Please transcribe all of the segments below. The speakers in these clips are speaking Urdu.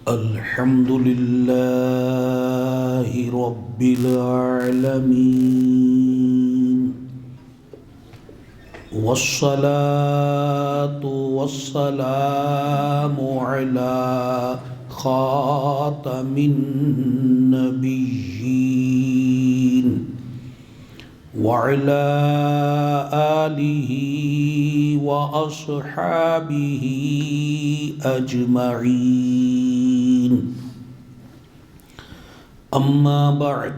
الحمد لله رب العالمين، والصلاة والسلام على خاتم النبيين وعلى آله وأصحابه أجمعين. أما بعد،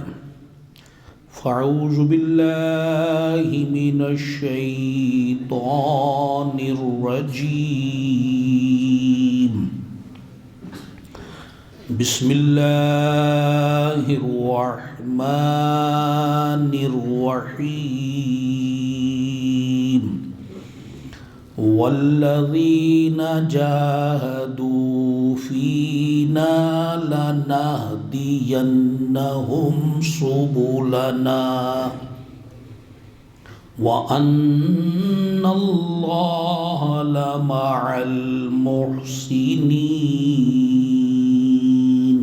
فأعوذ بالله من الشيطان الرجيم. بسم الله الرحمن الرحيم. والذين جاهدوا فينا لنهدينهم سبلنا وأن الله لمع المحسنين.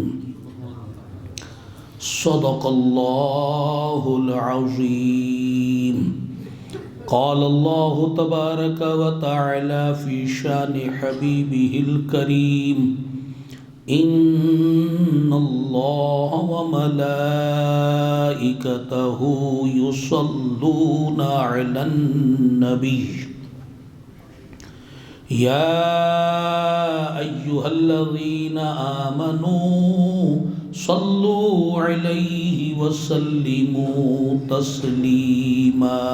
صدق الله العظيم. قال الله تبارك وتعالى في شان حبيبه الكريم: إن الله وملائكته يصلون على النبي يا أيها الذين آمنوا صلوا عليه وسلموا تسليما.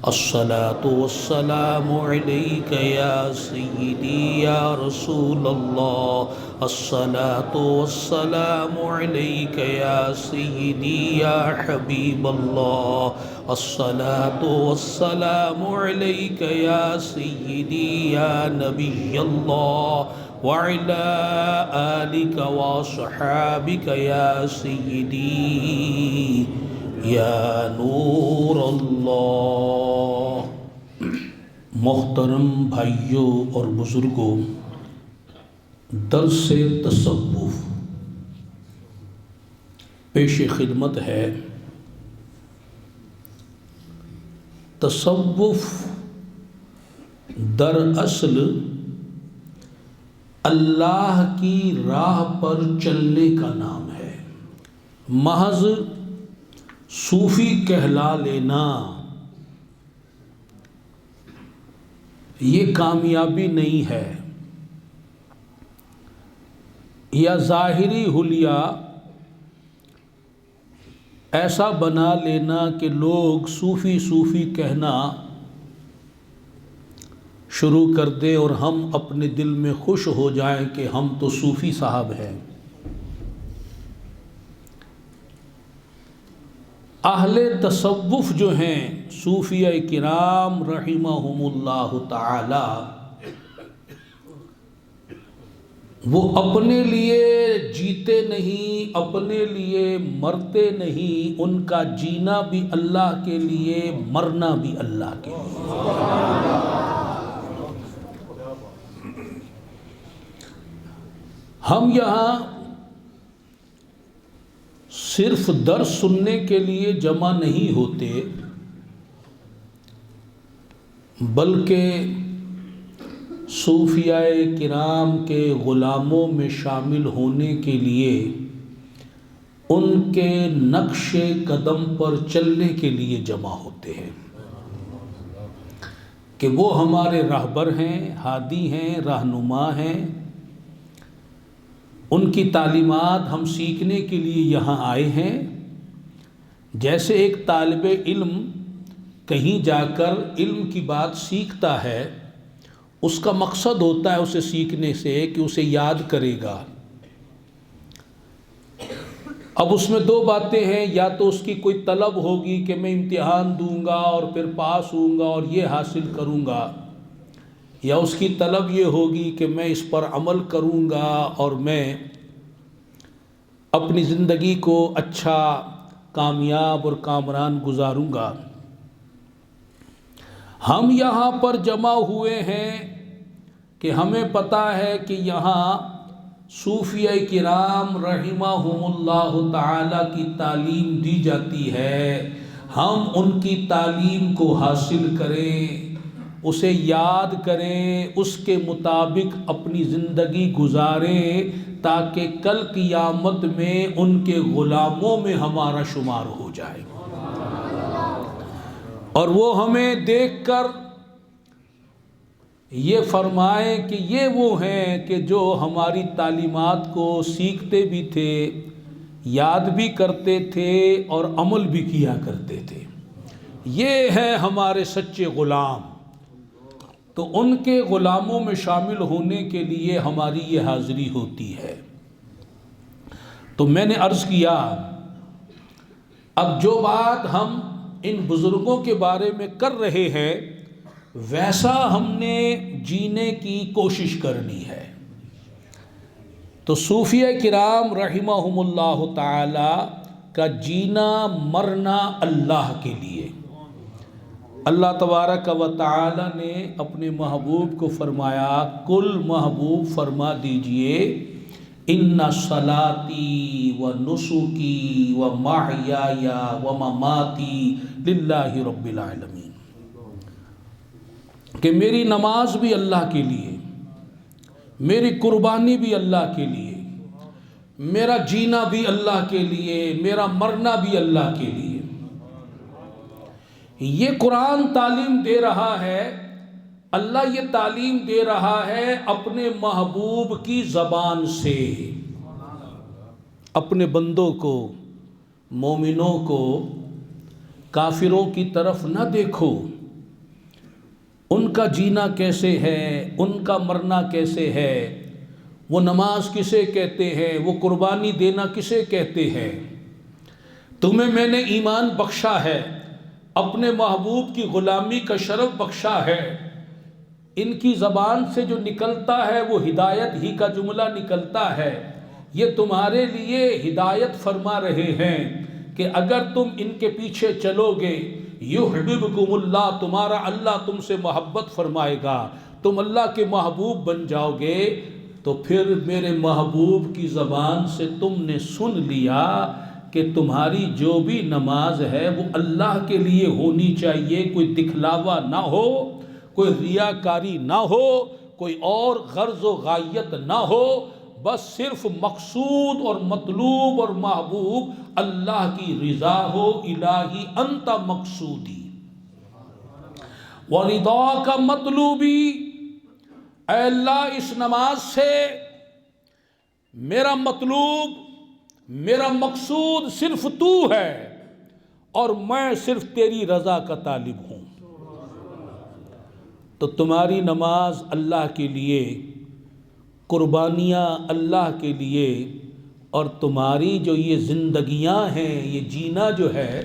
الصلاة والسلام عليك يا سيدي يا رسول الله. الصلاة والسلام عليك يا سيدي يا حبيب الله. الصلاة والسلام عليك يا سيدي يا نبي الله، وعلى آلك وصحابك يا سيدي یا نور اللہ. محترم بھائیوں اور بزرگوں، درس تصوف پیش خدمت ہے. تصوف دراصل اللہ کی راہ پر چلنے کا نام ہے. محض صوفی کہلا لینا یہ کامیابی نہیں ہے، یا ظاہری حلیہ ایسا بنا لینا کہ لوگ صوفی صوفی کہنا شروع کر دیں اور ہم اپنے دل میں خوش ہو جائیں کہ ہم تو صوفی صاحب ہیں. اہل تصوف جو ہیں صوفیہ کرام رحمہم اللہ تعالی، وہ اپنے لیے جیتے نہیں، اپنے لیے مرتے نہیں. ان کا جینا بھی اللہ کے لیے، مرنا بھی اللہ کے لیے. ہم یہاں صرف درس سننے کے لیے جمع نہیں ہوتے، بلکہ صوفیاء کرام کے غلاموں میں شامل ہونے کے لیے، ان کے نقش قدم پر چلنے کے لیے جمع ہوتے ہیں کہ وہ ہمارے راہبر ہیں، ہادی ہیں، رہنما ہیں. ان کی تعلیمات ہم سیکھنے کے لیے یہاں آئے ہیں. جیسے ایک طالب علم کہیں جا کر علم کی بات سیکھتا ہے، اس کا مقصد ہوتا ہے اسے سیکھنے سے کہ اسے یاد کرے گا. اب اس میں دو باتیں ہیں، یا تو اس کی کوئی طلب ہوگی کہ میں امتحان دوں گا اور پھر پاس ہوں گا اور یہ حاصل کروں گا، یا اس کی طلب یہ ہوگی کہ میں اس پر عمل کروں گا اور میں اپنی زندگی کو اچھا کامیاب اور کامران گزاروں گا. ہم یہاں پر جمع ہوئے ہیں کہ ہمیں پتہ ہے کہ یہاں صوفیہ کرام رحمہم اللہ تعالی کی تعلیم دی جاتی ہے، ہم ان کی تعلیم کو حاصل کریں، اسے یاد کریں، اس کے مطابق اپنی زندگی گزاریں، تاکہ کل قیامت میں ان کے غلاموں میں ہمارا شمار ہو جائے، اور وہ ہمیں دیکھ کر یہ فرمائیں کہ یہ وہ ہیں کہ جو ہماری تعلیمات کو سیکھتے بھی تھے، یاد بھی کرتے تھے اور عمل بھی کیا کرتے تھے، یہ ہیں ہمارے سچے غلام۔ تو ان کے غلاموں میں شامل ہونے کے لیے ہماری یہ حاضری ہوتی ہے۔ تو میں نے عرض کیا، اب جو بات ہم ان بزرگوں کے بارے میں کر رہے ہیں ویسا ہم نے جینے کی کوشش کرنی ہے۔ تو صوفیہ کرام رحمہم اللہ تعالی کا جینا مرنا اللہ کے لیے، اللہ تبارک و تعالی نے اپنے محبوب کو فرمایا، کل محبوب فرما دیجئے ان صلاتی و نسکی و محیای و مماتی للہ رب العالمین، کہ میری نماز بھی اللہ کے لیے، میری قربانی بھی اللہ کے لیے، میرا جینا بھی اللہ کے لیے، میرا مرنا بھی اللہ کے لیے۔ یہ قرآن تعلیم دے رہا ہے، اللہ یہ تعلیم دے رہا ہے اپنے محبوب کی زبان سے۔ اپنے بندوں کو، مومنوں کو کافروں کی طرف نہ دیکھو، ان کا جینا کیسے ہے، ان کا مرنا کیسے ہے، وہ نماز کسے کہتے ہیں، وہ قربانی دینا کسے کہتے ہیں۔ تمہیں میں نے ایمان بخشا ہے، اپنے محبوب کی غلامی کا شرف بخشا ہے، ان کی زبان سے جو نکلتا ہے وہ ہدایت ہی کا جملہ نکلتا ہے، یہ تمہارے لیے ہدایت فرما رہے ہیں کہ اگر تم ان کے پیچھے چلو گے یحببکم اللہ، تمہارا اللہ تم سے محبت فرمائے گا، تم اللہ کے محبوب بن جاؤ گے۔ تو پھر میرے محبوب کی زبان سے تم نے سن لیا کہ تمہاری جو بھی نماز ہے وہ اللہ کے لیے ہونی چاہیے، کوئی دکھلاوا نہ ہو، کوئی ریاکاری نہ ہو، کوئی اور غرض و غایت نہ ہو، بس صرف مقصود اور مطلوب اور محبوب اللہ کی رضا ہو۔ الہی انت مقصودی ورضاک مطلوبی، اے اللہ اس نماز سے میرا مطلوب، میرا مقصود صرف تو ہے، اور میں صرف تیری رضا کا طالب ہوں۔ تو تمہاری نماز اللہ کے لیے، قربانیاں اللہ کے لیے، اور تمہاری جو یہ زندگیاں ہیں، یہ جینا جو ہے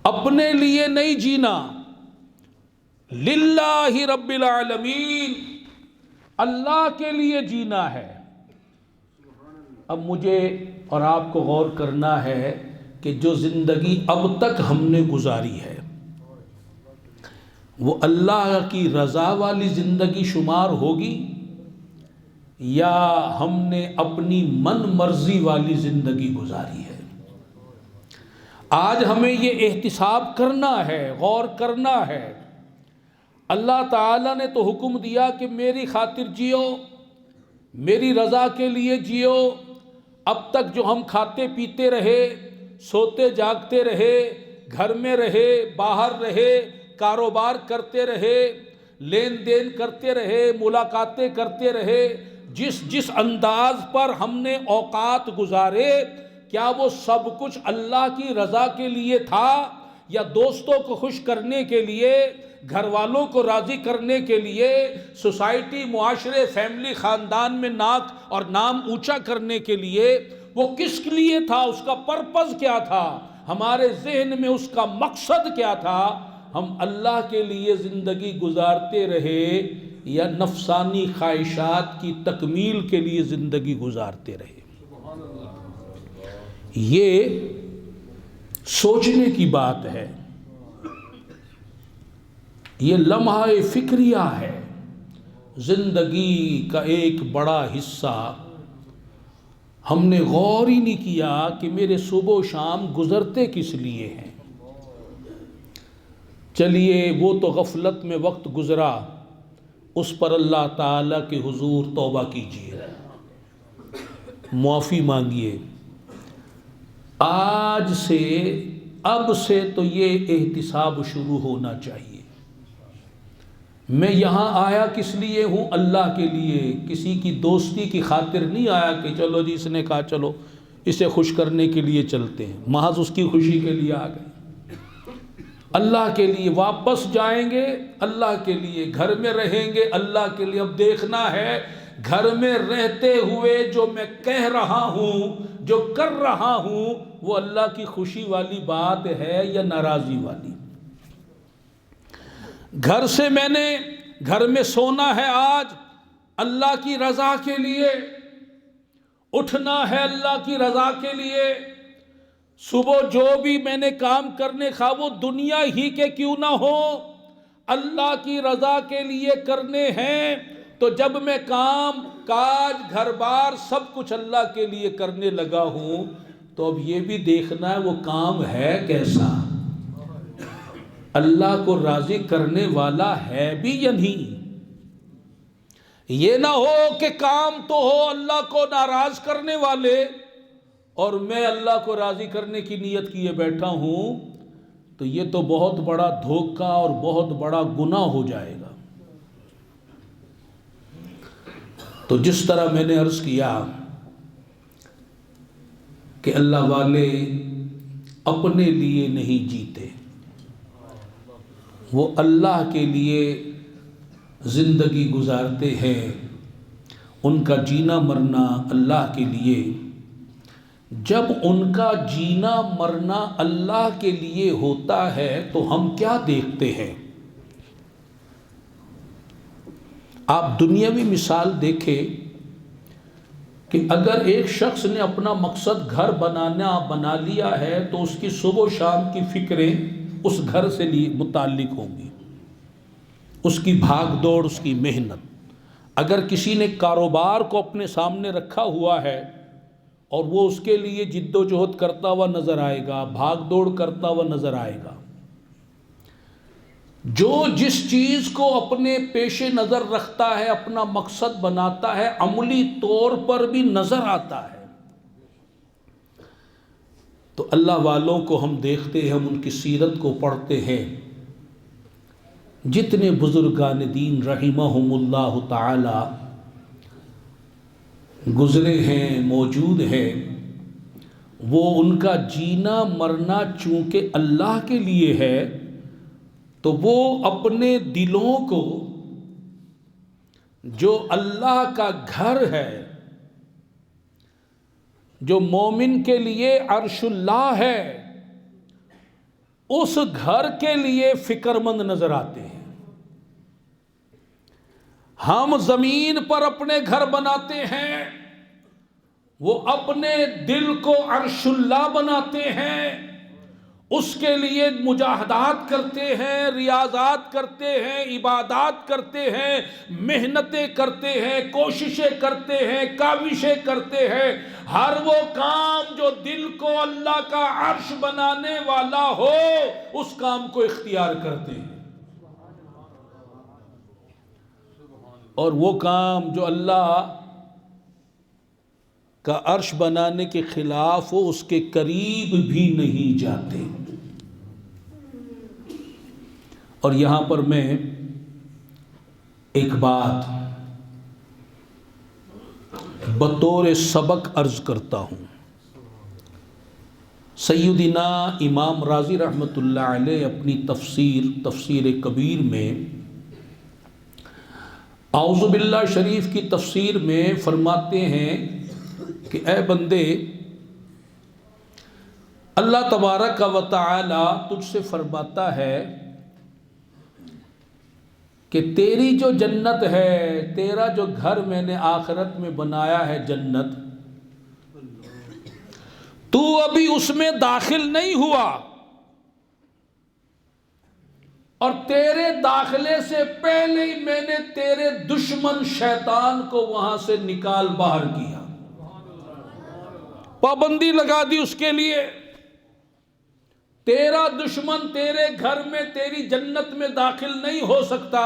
اپنے لیے نہیں جینا، للہ رب العالمین، اللہ کے لیے جینا ہے۔ اب مجھے اور آپ کو غور کرنا ہے کہ جو زندگی اب تک ہم نے گزاری ہے وہ اللہ کی رضا والی زندگی شمار ہوگی یا ہم نے اپنی من مرضی والی زندگی گزاری ہے۔ آج ہمیں یہ احتساب کرنا ہے، غور کرنا ہے۔ اللہ تعالیٰ نے تو حکم دیا کہ میری خاطر جیو، میری رضا کے لیے جیو۔ اب تک جو ہم کھاتے پیتے رہے، سوتے جاگتے رہے، گھر میں رہے، باہر رہے، کاروبار کرتے رہے، لین دین کرتے رہے، ملاقاتیں کرتے رہے، جس انداز پر ہم نے اوقات گزارے، کیا وہ سب کچھ اللہ کی رضا کے لیے تھا یا دوستوں کو خوش کرنے کے لیے، گھر والوں کو راضی کرنے کے لیے، سوسائٹی، معاشرے، فیملی، خاندان میں ناک اور نام اونچا کرنے کے لیے؟ وہ کس لیے تھا؟ اس کا پرپز کیا تھا؟ ہمارے ذہن میں اس کا مقصد کیا تھا؟ ہم اللہ کے لیے زندگی گزارتے رہے یا نفسانی خواہشات کی تکمیل کے لیے زندگی گزارتے رہے؟ یہ سوچنے کی بات ہے، یہ لمحہ فکریہ ہے۔ زندگی کا ایک بڑا حصہ ہم نے غور ہی نہیں کیا کہ میرے صبح و شام گزرتے کس لیے ہیں۔ چلیے وہ تو غفلت میں وقت گزرا، اس پر اللہ تعالیٰ کے حضور توبہ کیجیے، معافی مانگیے۔ آج سے، اب سے تو یہ احتساب شروع ہونا چاہیے۔ میں یہاں آیا کس لیے ہوں؟ اللہ کے لیے، کسی کی دوستی کی خاطر نہیں آیا کہ چلو جی اس نے کہا چلو اسے خوش کرنے کے لیے چلتے ہیں، محض اس کی خوشی کے لیے آ گئے۔ اللہ کے لیے واپس جائیں گے، اللہ کے لیے گھر میں رہیں گے، اللہ کے لیے۔ اب دیکھنا ہے گھر میں رہتے ہوئے جو میں کہہ رہا ہوں، جو کر رہا ہوں، وہ اللہ کی خوشی والی بات ہے یا ناراضی والی۔ گھر میں سونا ہے آج اللہ کی رضا کے لیے، اٹھنا ہے اللہ کی رضا کے لیے، صبح جو بھی میں نے کام کرنے خواہ وہ دنیا ہی کے کیوں نہ ہو، اللہ کی رضا کے لیے کرنے ہیں۔ تو جب میں کام کاج گھر بار سب کچھ اللہ کے لیے کرنے لگا ہوں، تو اب یہ بھی دیکھنا ہے وہ کام ہے کیسا، اللہ کو راضی کرنے والا ہے بھی یا نہیں۔ یہ نہ ہو کہ کام تو ہو اللہ کو ناراض کرنے والے اور میں اللہ کو راضی کرنے کی نیت کیے بیٹھا ہوں، تو یہ تو بہت بڑا دھوکہ اور بہت بڑا گناہ ہو جائے گا۔ تو جس طرح میں نے عرض کیا کہ اللہ والے اپنے لیے نہیں جیتے، وہ اللہ کے لیے زندگی گزارتے ہیں، ان کا جینا مرنا اللہ کے لیے۔ جب ان کا جینا مرنا اللہ کے لیے ہوتا ہے تو ہم کیا دیکھتے ہیں؟ آپ دنیاوی مثال دیکھیں کہ اگر ایک شخص نے اپنا مقصد گھر بنا لیا ہے تو اس کی صبح و شام کی فکریں اس گھر سے متعلق ہوں گی، اس کی بھاگ دوڑ، اس کی محنت۔ اگر کسی نے کاروبار کو اپنے سامنے رکھا ہوا ہے اور وہ اس کے لیے جد و جہد کرتا ہوا نظر آئے گا، بھاگ دوڑ کرتا ہوا نظر آئے گا۔ جو جس چیز کو اپنے پیش نظر رکھتا ہے، اپنا مقصد بناتا ہے، عملی طور پر بھی نظر آتا ہے۔ تو اللہ والوں کو ہم دیکھتے ہیں، ہم ان کی سیرت کو پڑھتے ہیں، جتنے بزرگان دین رحمہم اللہ تعالی گزرے ہیں، موجود ہیں، وہ ان کا جینا مرنا چونکہ اللہ کے لیے ہے، تو وہ اپنے دلوں کو جو اللہ کا گھر ہے، جو مومن کے لیے عرش اللہ ہے، اس گھر کے لیے فکر مند نظر آتے ہیں۔ ہم زمین پر اپنے گھر بناتے ہیں، وہ اپنے دل کو عرش اللہ بناتے ہیں، اس کے لیے مجاہدات کرتے ہیں، ریاضات کرتے ہیں، عبادات کرتے ہیں، محنتیں کرتے ہیں، کوششیں کرتے ہیں، کاوشیں کرتے ہیں۔ ہر وہ کام جو دل کو اللہ کا عرش بنانے والا ہو، اس کام کو اختیار کرتے ہیں، اور وہ کام جو اللہ کا عرش بنانے کے خلاف ہو، اس کے قریب بھی نہیں جاتے۔ اور یہاں پر میں ایک بات بطور سبق عرض کرتا ہوں۔ سیدنا امام رازی رحمۃ اللہ علیہ اپنی تفسیر کبیر میں اعوذ باللہ شریف کی تفسیر میں فرماتے ہیں کہ اے بندے، اللہ تبارک و تعالی تجھ سے فرماتا ہے کہ تیری جو جنت ہے، تیرا جو گھر میں نے آخرت میں بنایا ہے جنت، تو ابھی اس میں داخل نہیں ہوا، اور تیرے داخلے سے پہلے ہی میں نے تیرے دشمن شیطان کو وہاں سے نکال باہر کیا۔ پابندی لگا دی اس کے لیے. تیرا دشمن تیرے گھر میں تیری جنت میں داخل نہیں ہو سکتا.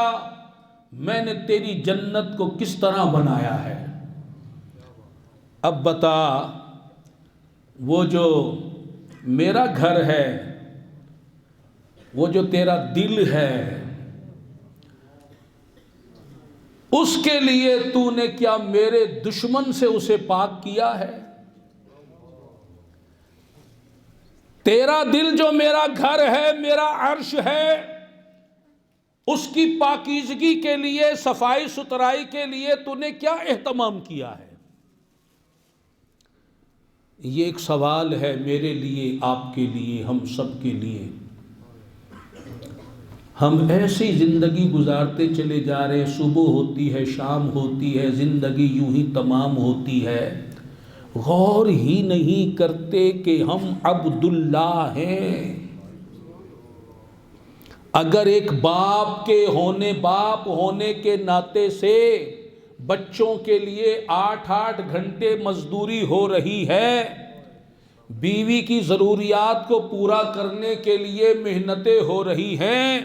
میں نے تیری جنت کو کس طرح بنایا ہے. اب بتا، وہ جو میرا گھر ہے، وہ جو تیرا دل ہے، اس کے لیے تو نے کیا میرے دشمن سے اسے پاک کیا ہے؟ تیرا دل جو میرا گھر ہے، میرا عرش ہے، اس کی پاکیزگی کے لیے، صفائی ستھرائی کے لیے تو نے کیا اہتمام کیا ہے؟ یہ ایک سوال ہے میرے لیے، آپ کے لیے، ہم سب کے لیے. ہم ایسی زندگی گزارتے چلے جا رہے ہیں، صبح ہوتی ہے، شام ہوتی ہے، زندگی یوں ہی تمام ہوتی ہے، غور ہی نہیں کرتے کہ ہم عبداللہ ہیں. اگر ایک باپ ہونے کے ناطے سے بچوں کے لیے 8 گھنٹے مزدوری ہو رہی ہے، بیوی کی ضروریات کو پورا کرنے کے لیے محنتیں ہو رہی ہیں،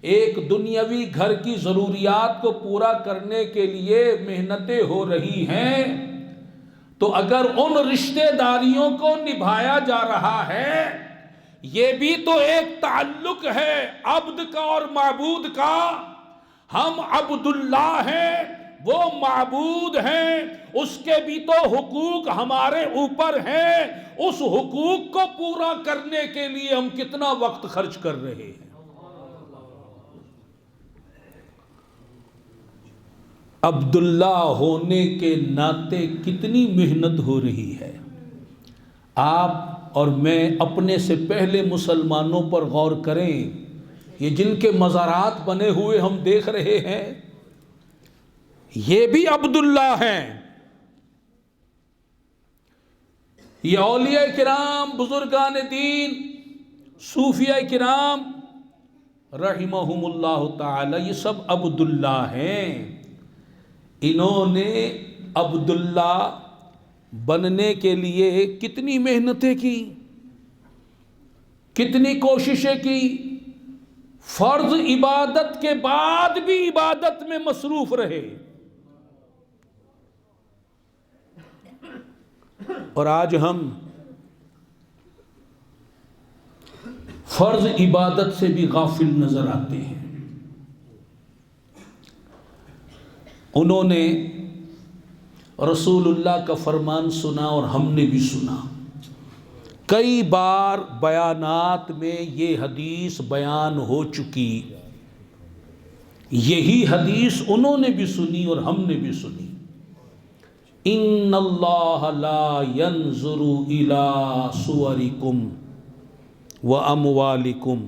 ایک دنیاوی گھر کی ضروریات کو پورا کرنے کے لیے محنتیں ہو رہی ہیں، تو اگر ان رشتہ داریوں کو نبھایا جا رہا ہے، یہ بھی تو ایک تعلق ہے عبد کا اور معبود کا. ہم عبداللہ ہیں، وہ معبود ہیں، اس کے بھی تو حقوق ہمارے اوپر ہیں. اس حقوق کو پورا کرنے کے لیے ہم کتنا وقت خرچ کر رہے ہیں. عبداللہ ہونے کے ناطے کتنی محنت ہو رہی ہے. آپ اور میں اپنے سے پہلے مسلمانوں پر غور کریں. یہ جن کے مزارات بنے ہوئے ہم دیکھ رہے ہیں، یہ بھی عبداللہ ہیں. یہ اولیاء کرام، بزرگان دین، صوفیاء کرام رحمہم اللہ تعالی، یہ سب عبداللہ ہیں. انہوں نے عبداللہ بننے کے لیے کتنی محنتیں کی، کتنی کوششیں کی. فرض عبادت کے بعد بھی عبادت میں مصروف رہے. اور آج ہم فرض عبادت سے بھی غافل نظر آتے ہیں. انہوں نے رسول اللہ کا فرمان سنا اور ہم نے بھی سنا. کئی بار بیانات میں یہ حدیث بیان ہو چکی. یہی حدیث انہوں نے بھی سنی اور ہم نے بھی سنی. ان اللہ لا ينظر الى صورکم واموالکم.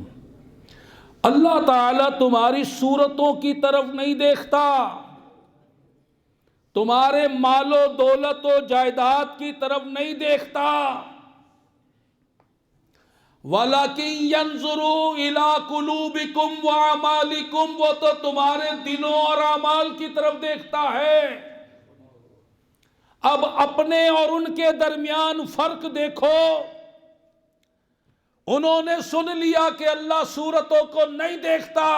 اللہ تعالیٰ تمہاری صورتوں کی طرف نہیں دیکھتا، تمہارے مال و دولت و جائیداد کی طرف نہیں دیکھتا. وَلَكِنْ يَنْظُرُ إِلَىٰ قُلُوبِكُمْ وَأَعْمَالِكُمْ. وہ تو تمہارے دلوں اور اعمال کی طرف دیکھتا ہے. اب اپنے اور ان کے درمیان فرق دیکھو. انہوں نے سن لیا کہ اللہ صورتوں کو نہیں دیکھتا،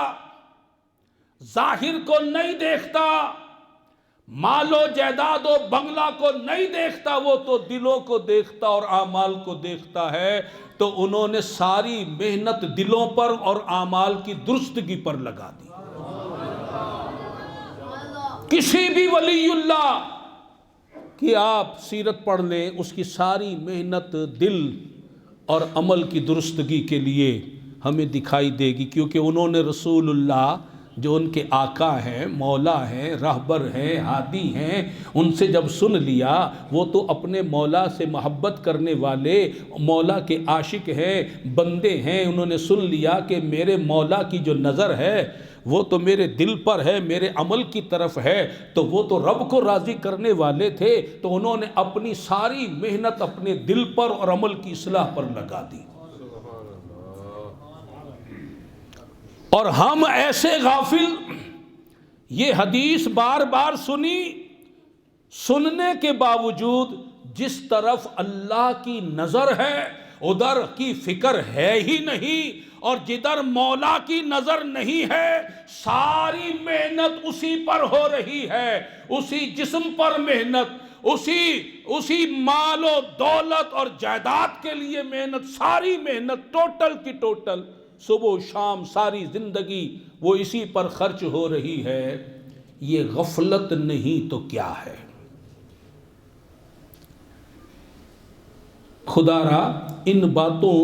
ظاہر کو نہیں دیکھتا، مال و جائیداد و بنگلہ کو نہیں دیکھتا، وہ تو دلوں کو دیکھتا اور اعمال کو دیکھتا ہے. تو انہوں نے ساری محنت دلوں پر اور اعمال کی درستگی پر لگا دی. کسی بھی ولی اللہ کہ آپ سیرت پڑھ لیں، اس کی ساری محنت دل اور عمل کی درستگی کے لیے ہمیں دکھائی دے گی. کیونکہ انہوں نے رسول اللہ جو ان کے آقا ہیں، مولا ہیں، رہبر ہیں، ہادی ہیں، ان سے جب سن لیا، وہ تو اپنے مولا سے محبت کرنے والے، مولا کے عاشق ہیں، بندے ہیں. انہوں نے سن لیا کہ میرے مولا کی جو نظر ہے وہ تو میرے دل پر ہے، میرے عمل کی طرف ہے، تو وہ تو رب کو راضی کرنے والے تھے. تو انہوں نے اپنی ساری محنت اپنے دل پر اور عمل کی اصلاح پر لگا دی. اور ہم ایسے غافل، یہ حدیث بار بار سنی، سننے کے باوجود جس طرف اللہ کی نظر ہے ادھر کی فکر ہے ہی نہیں، اور جدھر مولا کی نظر نہیں ہے ساری محنت اسی پر ہو رہی ہے، اسی جسم پر محنت، اسی مال و دولت اور جائیداد کے لیے محنت، ساری محنت ٹوٹل کی ٹوٹل صبح و شام ساری زندگی وہ اسی پر خرچ ہو رہی ہے۔ یہ غفلت نہیں تو کیا ہے؟ خدا را ان باتوں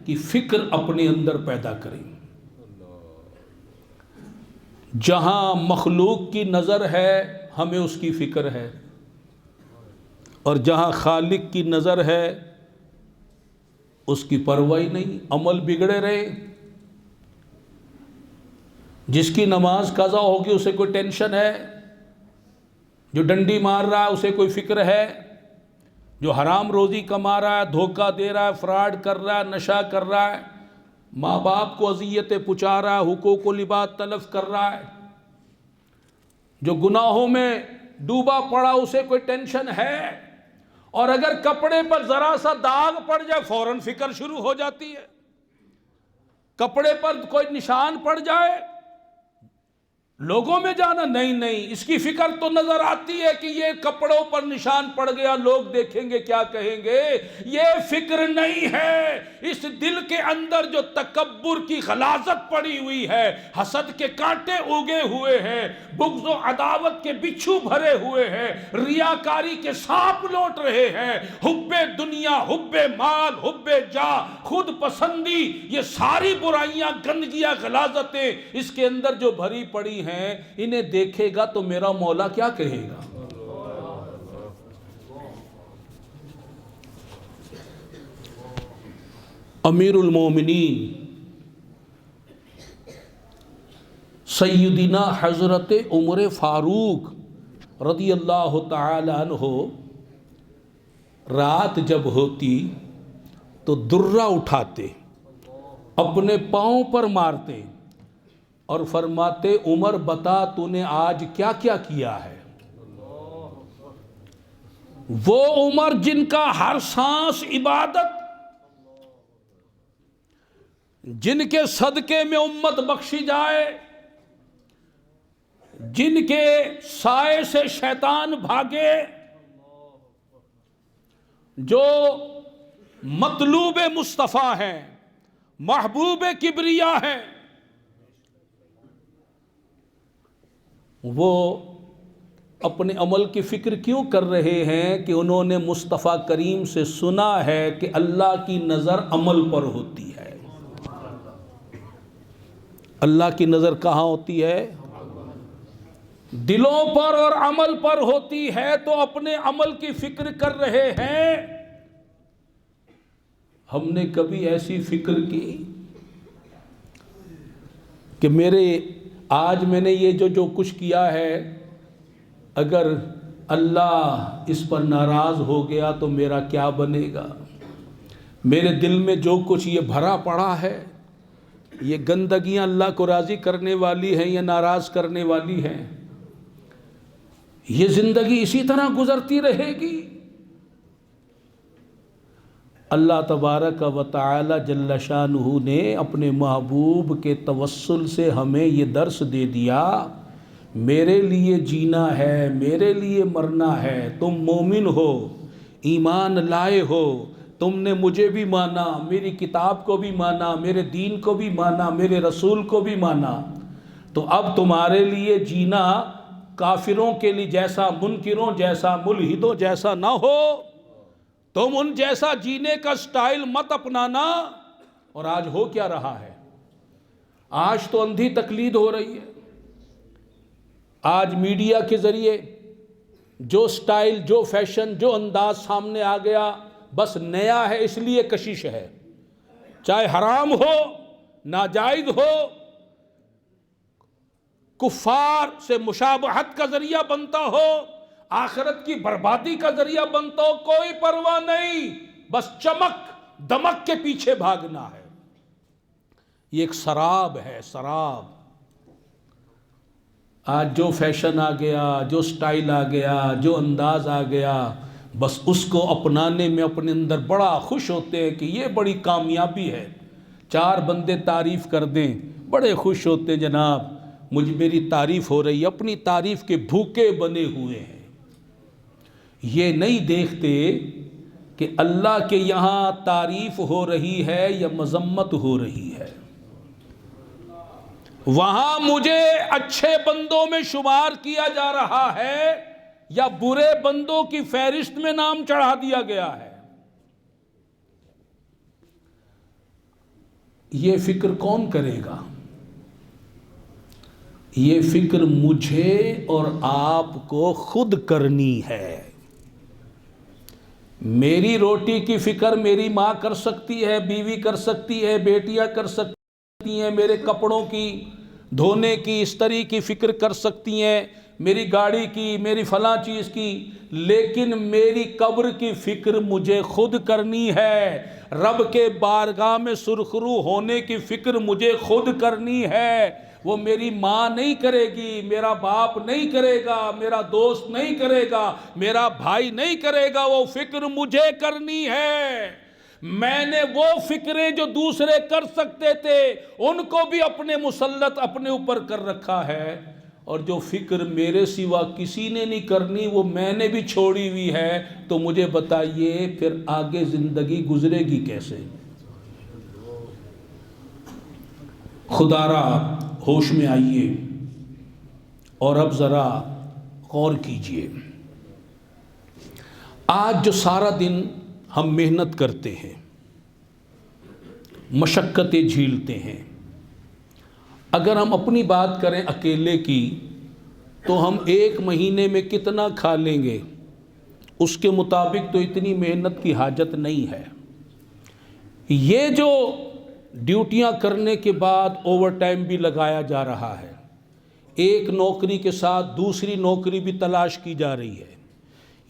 کی فکر اپنے اندر پیدا کریں۔ جہاں مخلوق کی نظر ہے ہمیں اس کی فکر ہے، اور جہاں خالق کی نظر ہے اس کی پرواہ نہیں، عمل بگڑے رہے۔ جس کی نماز قضا ہوگی اسے کوئی ٹینشن ہے، جو ڈنڈی مار رہا ہے اسے کوئی فکر ہے، جو حرام روزی کما رہا ہے، دھوکہ دے رہا ہے، فراڈ کر رہا ہے، نشہ کر رہا ہے، ماں باپ کو اذیتیں پہنچا رہا ہے، حقوق و لباس تلف کر رہا ہے، جو گناہوں میں ڈوبا پڑا اسے کوئی ٹینشن ہے، اور اگر کپڑے پر ذرا سا داغ پڑ جائے فوراً فکر شروع ہو جاتی ہے۔ کپڑے پر کوئی نشان پڑ جائے لوگوں میں جانا نہیں، اس کی فکر تو نظر آتی ہے کہ یہ کپڑوں پر نشان پڑ گیا، لوگ دیکھیں گے کیا کہیں گے۔ یہ فکر نہیں ہے، اس دل کے اندر جو تکبر کی غلاظت پڑی ہوئی ہے، حسد کے کانٹے اگے ہوئے ہیں، بغض و عداوت کے بچھو بھرے ہوئے ہیں، ریاکاری کے سانپ لوٹ رہے ہیں، حب دنیا، حب مال، حب جاہ، خود پسندی، یہ ساری برائیاں، گندگیاں، غلاظتیں اس کے اندر جو بھری پڑی ہیں، انہیں دیکھے گا تو میرا مولا کیا کہے گا؟ امیر المومنین سیدنا حضرت عمر فاروق رضی اللہ تعالی عنہ رات جب ہوتی تو درہ اٹھاتے، اپنے پاؤں پر مارتے اور فرماتے عمر بتا تو نے آج کیا کیا کیا ہے؟ وہ عمر جن کا ہر سانس عبادت، جن کے صدقے میں امت بخشی جائے، جن کے سائے سے شیطان بھاگے، جو مطلوب مصطفیٰ ہیں، محبوب کبریا ہیں، وہ اپنے عمل کی فکر کیوں کر رہے ہیں کہ انہوں نے مصطفیٰ کریم سے سنا ہے کہ اللہ کی نظر عمل پر ہوتی ہے۔ اللہ کی نظر کہاں ہوتی ہے؟ دلوں پر اور عمل پر ہوتی ہے، تو اپنے عمل کی فکر کر رہے ہیں۔ ہم نے کبھی ایسی فکر کی کہ آج میں نے یہ جو کچھ کیا ہے، اگر اللہ اس پر ناراض ہو گیا تو میرا کیا بنے گا؟ میرے دل میں جو کچھ یہ بھرا پڑا ہے، یہ گندگیاں اللہ کو راضی کرنے والی ہیں یا ناراض کرنے والی ہیں؟ یہ زندگی اسی طرح گزرتی رہے گی؟ اللہ تبارک و تعالی جل شانہ نے اپنے محبوب کے توسل سے ہمیں یہ درس دے دیا، میرے لیے جینا ہے، میرے لیے مرنا ہے۔ تم مومن ہو، ایمان لائے ہو، تم نے مجھے بھی مانا، میری کتاب کو بھی مانا، میرے دین کو بھی مانا، میرے رسول کو بھی مانا، تو اب تمہارے لیے جینا کافروں کے لیے جیسا، منکروں جیسا، ملحدوں جیسا نہ ہو۔ تم ان جیسا جینے کا سٹائل مت اپنانا۔ اور آج ہو کیا رہا ہے؟ آج تو اندھی تقلید ہو رہی ہے۔ آج میڈیا کے ذریعے جو سٹائل، جو فیشن، جو انداز سامنے آ گیا، بس نیا ہے اس لیے کشش ہے، چاہے حرام ہو، ناجائز ہو، کفار سے مشابہت کا ذریعہ بنتا ہو، آخرت کی بربادی کا ذریعہ بنتا ہو، کوئی پرواہ نہیں، بس چمک دمک کے پیچھے بھاگنا ہے۔ یہ ایک سراب ہے، سراب۔ آج جو فیشن آ گیا، جو سٹائل آ گیا، جو انداز آ گیا، بس اس کو اپنانے میں اپنے اندر بڑا خوش ہوتے ہیں کہ یہ بڑی کامیابی ہے. 4 بندے تعریف کر دیں بڑے خوش ہوتے ہیں، جناب میری تعریف ہو رہی ہے، اپنی تعریف کے بھوکے بنے ہوئے ہیں. یہ نہیں دیکھتے کہ اللہ کے یہاں تعریف ہو رہی ہے یا مذمت ہو رہی ہے. وہاں مجھے اچھے بندوں میں شمار کیا جا رہا ہے یا برے بندوں کی فہرست میں نام چڑھا دیا گیا ہے. یہ فکر کون کرے گا؟ یہ فکر مجھے اور آپ کو خود کرنی ہے. میری روٹی کی فکر میری ماں کر سکتی ہے، بیوی کر سکتی ہے، بیٹیاں کر سکتی ہیں، میرے کپڑوں کی دھونے کی استری کی فکر کر سکتی ہیں، میری گاڑی کی، میری فلاں چیز کی، لیکن میری قبر کی فکر مجھے خود کرنی ہے. رب کے بارگاہ میں سرخرو ہونے کی فکر مجھے خود کرنی ہے. وہ میری ماں نہیں کرے گی، میرا باپ نہیں کرے گا، میرا دوست نہیں کرے گا، میرا بھائی نہیں کرے گا، وہ فکر مجھے کرنی ہے. میں نے وہ فکریں جو دوسرے کر سکتے تھے ان کو بھی اپنے مسلط اپنے اوپر کر رکھا ہے، اور جو فکر میرے سوا کسی نے نہیں کرنی وہ میں نے بھی چھوڑی ہوئی ہے. تو مجھے بتائیے پھر آگے زندگی گزرے گی کیسے؟ خدا را ہوش میں آئیے اور اب ذرا غور کیجئے. آج جو سارا دن ہم محنت کرتے ہیں، مشقتیں جھیلتے ہیں، اگر ہم اپنی بات کریں اکیلے کی تو ہم 1 مہینے میں کتنا کھا لیں گے؟ اس کے مطابق تو اتنی محنت کی حاجت نہیں ہے. یہ جو ڈیوٹیاں کرنے کے بعد اوور ٹائم بھی لگایا جا رہا ہے، ایک نوکری کے ساتھ دوسری نوکری بھی تلاش کی جا رہی ہے،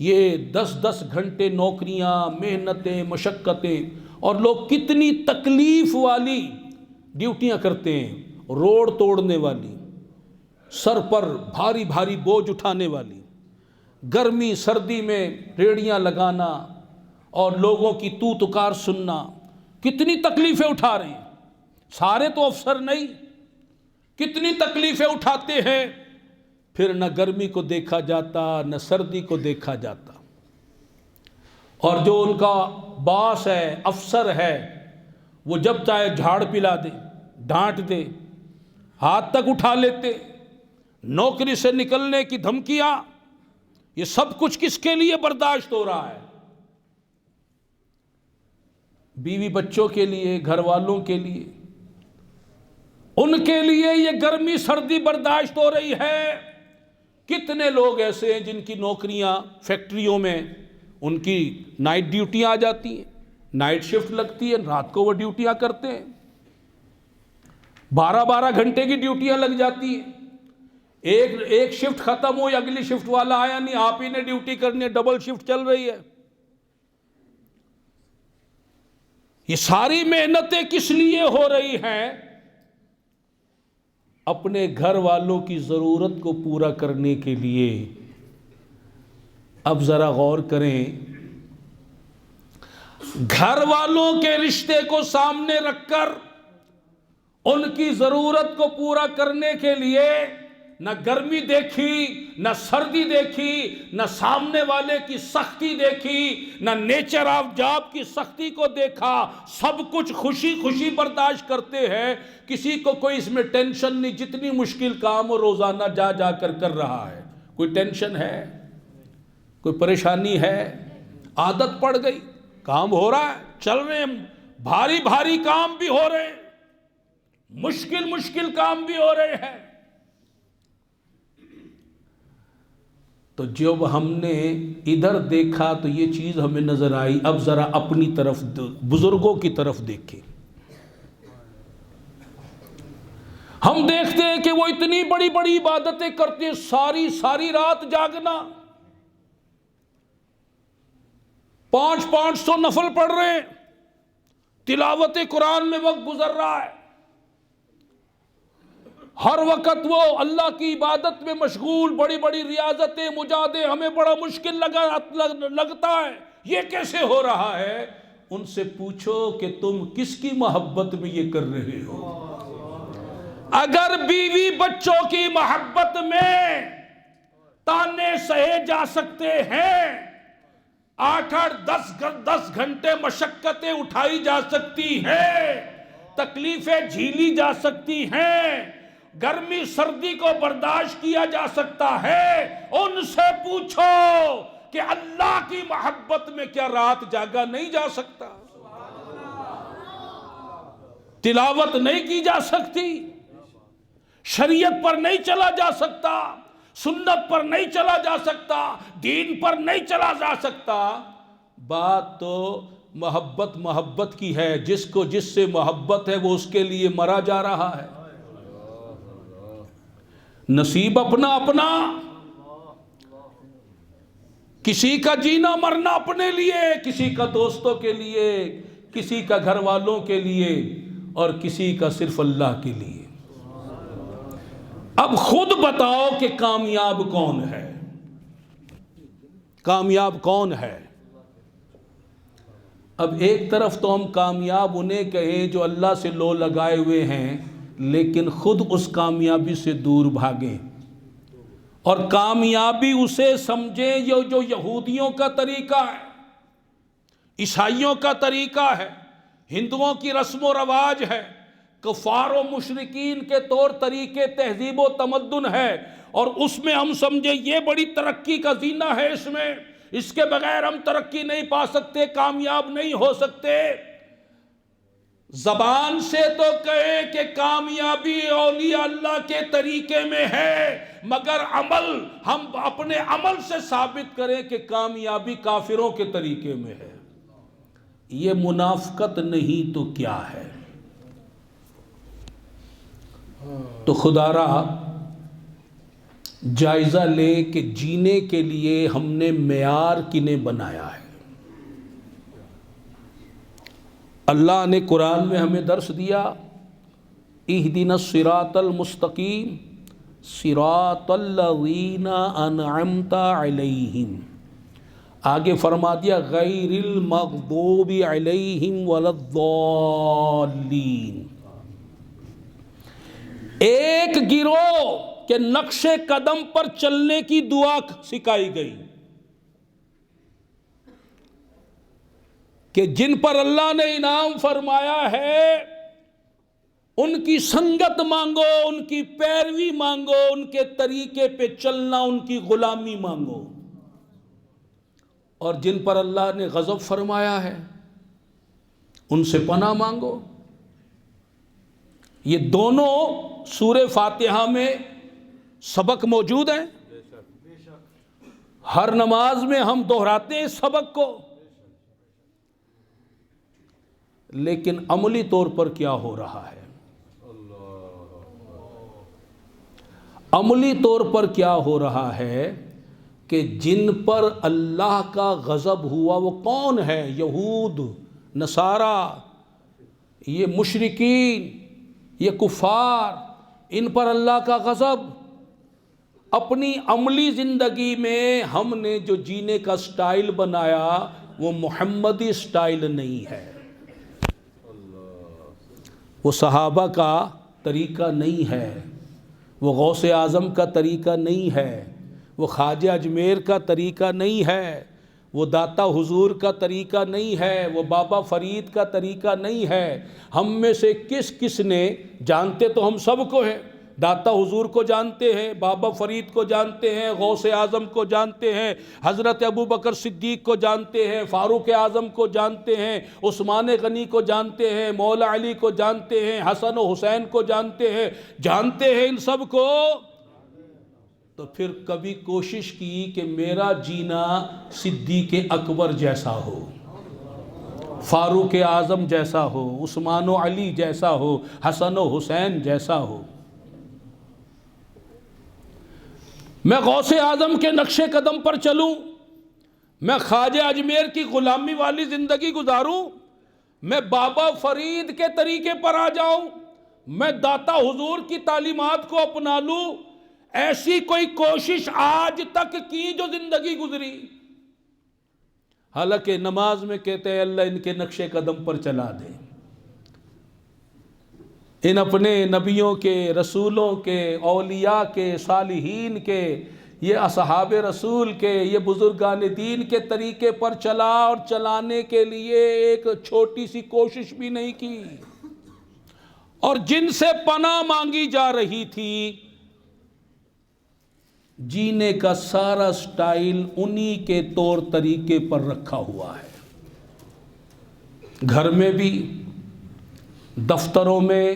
یہ 10 گھنٹے نوکریاں، محنتیں، مشقتیں، اور لوگ کتنی تکلیف والی ڈیوٹیاں کرتے ہیں، روڈ توڑنے والی، سر پر بھاری بھاری بوجھ اٹھانے والی، گرمی سردی میں ریڑیاں لگانا اور لوگوں کی تو تکار سننا، کتنی تکلیفیں اٹھا رہے ہیں. سارے تو افسر نہیں، کتنی تکلیفیں اٹھاتے ہیں، پھر نہ گرمی کو دیکھا جاتا نہ سردی کو دیکھا جاتا. اور جو ان کا باس ہے، افسر ہے، وہ جب چاہے جھاڑ پلا دے، ڈانٹ دے، ہاتھ تک اٹھا لیتے. نوکری سے نکلنے کی دھمکیاں، یہ سب کچھ کس کے لیے برداشت ہو رہا ہے؟ بیوی بچوں کے لیے، گھر والوں کے لیے، ان کے لیے یہ گرمی سردی برداشت ہو رہی ہے. کتنے لوگ ایسے ہیں جن کی نوکریاں فیکٹریوں میں ان کی نائٹ ڈیوٹیاں آ جاتی ہیں، نائٹ شفٹ لگتی ہے، رات کو وہ ڈیوٹیاں کرتے ہیں، 12 گھنٹے کی ڈیوٹیاں لگ جاتی ہیں. ایک شفٹ ختم ہوئی، اگلی شفٹ والا آیا نہیں، آپ ہی نے ڈیوٹی کرنی ہے، ڈبل شفٹ چل رہی ہے. یہ ساری محنتیں کس لیے ہو رہی ہیں؟ اپنے گھر والوں کی ضرورت کو پورا کرنے کے لیے. اب ذرا غور کریں، گھر والوں کے رشتے کو سامنے رکھ کر ان کی ضرورت کو پورا کرنے کے لیے نہ گرمی دیکھی، نہ سردی دیکھی، نہ سامنے والے کی سختی دیکھی، نہ نیچر آف جاب کی سختی کو دیکھا. سب کچھ خوشی خوشی برداشت کرتے ہیں، کسی کو کوئی اس میں ٹینشن نہیں. جتنی مشکل کام وہ روزانہ جا جا کر رہا ہے. کوئی ٹینشن ہے؟ کوئی پریشانی ہے؟ عادت پڑ گئی، کام ہو رہا ہے، چل رہے ہیں، بھاری بھاری کام بھی ہو رہے ہیں، مشکل کام بھی ہو رہے ہیں. تو جب ہم نے ادھر دیکھا تو یہ چیز ہمیں نظر آئی. اب ذرا اپنی طرف، بزرگوں کی طرف دیکھیں. ہم دیکھتے ہیں کہ وہ اتنی بڑی بڑی عبادتیں کرتے ہیں، ساری رات جاگنا، 500 نفل پڑھ رہے ہیں، تلاوت قرآن میں وقت گزر رہا ہے. ہر وقت وہ اللہ کی عبادت میں مشغول، بڑی بڑی ریاضتیں، مجاہدے، ہمیں بڑا مشکل لگتا ہے، یہ کیسے ہو رہا ہے؟ ان سے پوچھو کہ تم کس کی محبت میں یہ کر رہے ہو؟ اگر بیوی بچوں کی محبت میں تانے سہے جا سکتے ہیں، 8-10 گھنٹے مشقتیں اٹھائی جا سکتی ہیں، تکلیفیں جھیلی جا سکتی ہیں، گرمی سردی کو برداشت کیا جا سکتا ہے، ان سے پوچھو کہ اللہ کی محبت میں کیا رات جاگا نہیں جا سکتا؟ تلاوت نہیں کی جا سکتی؟ شریعت پر نہیں چلا جا سکتا؟ سنت پر نہیں چلا جا سکتا؟ دین پر نہیں چلا جا سکتا؟ بات تو محبت کی ہے، جس کو جس سے محبت ہے وہ اس کے لیے مرا جا رہا ہے، نصیب اپنا اپنا، کسی کا جینا مرنا اپنے لیے، کسی کا دوستوں کے لیے، کسی کا گھر والوں کے لیے، اور کسی کا صرف اللہ کے لیے۔ اب خود بتاؤ کہ کامیاب کون ہے؟ کامیاب کون ہے؟ اب ایک طرف تو ہم کامیاب انہیں کہیں جو اللہ سے لو لگائے ہوئے ہیں، لیکن خود اس کامیابی سے دور بھاگیں، اور کامیابی اسے سمجھیں جو یہودیوں کا طریقہ ہے، عیسائیوں کا طریقہ ہے، ہندوؤں کی رسم و رواج ہے، کفار و مشرکین کے طور طریقے، تہذیب و تمدن ہے، اور اس میں ہم سمجھیں یہ بڑی ترقی کا زینہ ہے، اس کے بغیر ہم ترقی نہیں پا سکتے، کامیاب نہیں ہو سکتے۔ زبان سے تو کہیں کہ کامیابی اولیاء اللہ کے طریقے میں ہے، مگر ہم اپنے عمل سے ثابت کریں کہ کامیابی کافروں کے طریقے میں ہے، یہ منافقت نہیں تو کیا ہے؟ تو خدا را جائزہ لے کہ جینے کے لیے ہم نے معیار کنہیں بنایا ہے۔ اللہ نے قرآن میں ہمیں درس دیا، اہدنا الصراط المستقیم صراط الذین انعمت علیہم، آگے فرما دیا غیر المغضوب علیہم ولا الضالین۔ ایک گروہ کے نقش قدم پر چلنے کی دعا سکھائی گئی کہ جن پر اللہ نے انعام فرمایا ہے ان کی سنگت مانگو، ان کی پیروی مانگو، ان کے طریقے پہ چلنا، ان کی غلامی مانگو، اور جن پر اللہ نے غضب فرمایا ہے ان سے پناہ مانگو۔ یہ دونوں سورہ فاتحہ میں سبق موجود ہیں، ہر نماز میں ہم دہراتے ہیں اس سبق کو، لیکن عملی طور پر کیا ہو رہا ہے؟ عملی طور پر کیا ہو رہا ہے کہ جن پر اللہ کا غضب ہوا وہ کون ہے؟ یہود، نصارہ، یہ مشرکین، یہ کفار، ان پر اللہ کا غضب۔ اپنی عملی زندگی میں ہم نے جو جینے کا سٹائل بنایا وہ محمدی سٹائل نہیں ہے، وہ صحابہ کا طریقہ نہیں ہے، وہ غوث اعظم کا طریقہ نہیں ہے، وہ خواجہ اجمیر کا طریقہ نہیں ہے، وہ داتا حضور کا طریقہ نہیں ہے، وہ بابا فرید کا طریقہ نہیں ہے۔ ہم میں سے کس کس نے، جانتے تو ہم سب کو ہیں، داتا حضور کو جانتے ہیں، بابا فرید کو جانتے ہیں، غوث اعظم کو جانتے ہیں، حضرت ابوبکر صدیق کو جانتے ہیں، فاروق اعظم کو جانتے ہیں، عثمان غنی کو جانتے ہیں، مولا علی کو جانتے ہیں، حسن و حسین کو جانتے ہیں ان سب کو۔ تو پھر کبھی کوشش کی کہ میرا جینا صدیق اکبر جیسا ہو، فاروق اعظم جیسا ہو، عثمان و علی جیسا ہو، حسن و حسین جیسا ہو، میں غوث اعظم کے نقش قدم پر چلوں، میں خواجہ اجمیر کی غلامی والی زندگی گزاروں، میں بابا فرید کے طریقے پر آ جاؤں، میں داتا حضور کی تعلیمات کو اپنا لوں، ایسی کوئی کوشش آج تک کی جو زندگی گزری؟ حالانکہ نماز میں کہتے ہیں اللہ ان کے نقش قدم پر چلا دے، ان اپنے نبیوں کے، رسولوں کے، اولیاء کے، صالحین کے، یہ اصحاب رسول کے، یہ بزرگان دین کے طریقے پر چلا، اور چلانے کے لیے ایک چھوٹی سی کوشش بھی نہیں کی، اور جن سے پناہ مانگی جا رہی تھی، جینے کا سارا سٹائل انہی کے طور طریقے پر رکھا ہوا ہے۔ گھر میں بھی، دفتروں میں،